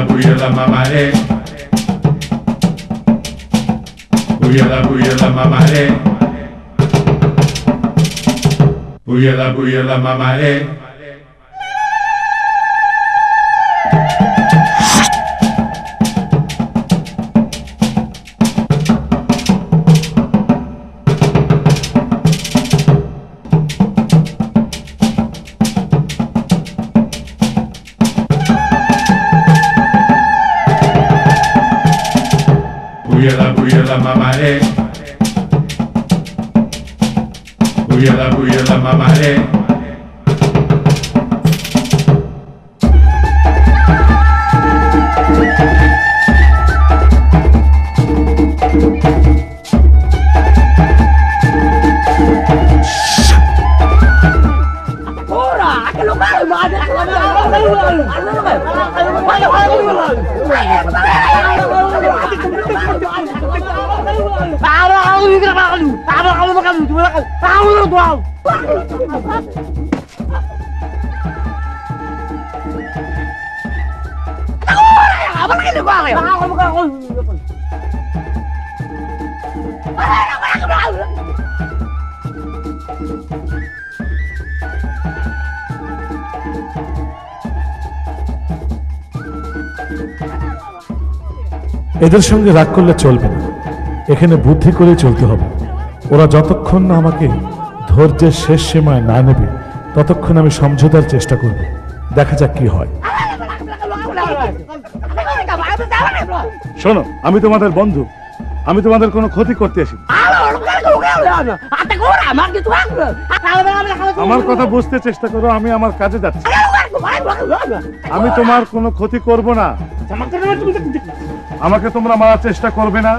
buyela mamare. Buyela mamare. Buyela mamare. Buyela mamare. Buyela mamare. এদের সঙ্গে রাগ করলে চলবে না, এখানে বুদ্ধি করে চলতে হবে। ওরা যতক্ষণ না আমাকে ধৈর্যের শেষ সীমায় না নেবে ততক্ষণ আমি সমঝোতার চেষ্টা করব। দেখা যাক কি হয়। শোনো, আমি তোমাদের বন্ধু, আমি তোমাদের কোনো ক্ষতি করতে আসি। আমার কথা বুঝতে চেষ্টা করো, আমি আমার কাজে যাচ্ছি। আমি তোমার কোনো ক্ষতি করব না। আমাকে তোমরা মারার চেষ্টা করবে না।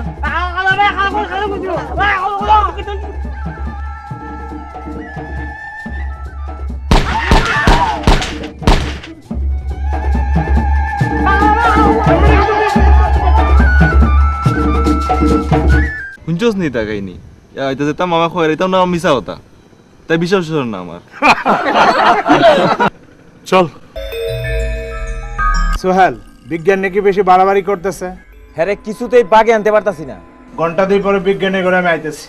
শুনছস নি তা কাহিনী? এটা যেতাম মামা খোয়ার এটাও না মিশা হতা, তাই বিশ্বাস না আমার। চল। সোহেল, বিজ্ঞান নাকি বেশি বাড়াবাড়ি করতেছে। হ্যাঁ রে, কিছুতেই বাগে আনতে পারতাছি না। ঘন্টা 2 পরে বিজ্ঞানে করে আমি আইতেছি।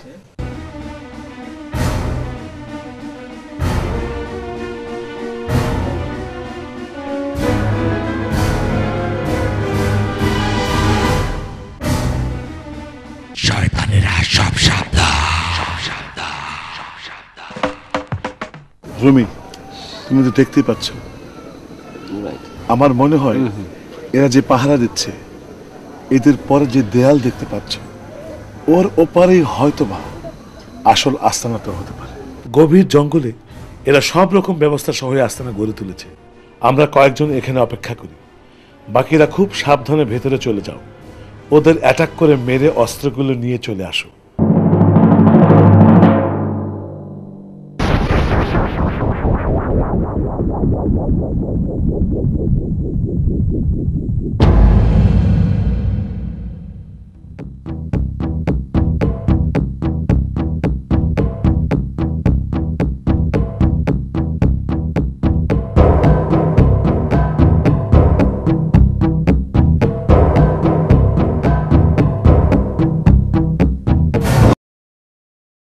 রুমি, তুমি তো দেখতেই পাচ্ছ, আমার মনে হয় এরা যে পাহারা দিচ্ছে, এদের পরে যে দেয়াল দেখতে পাচ্ছ, ওর ওপারেই হয়তোবা আসল আস্তানাটা হতে পারে। গভীর জঙ্গলে এরা সব রকম ব্যবস্থা শহরে আস্তানা গড়ে তুলেছে। আমরা কয়েকজন এখানে অপেক্ষা করি, বাকিরা খুব সাবধানে ভেতরে চলে যাও। ওদের অ্যাটাক করে মেরে অস্ত্রগুলো নিয়ে চলে আসো।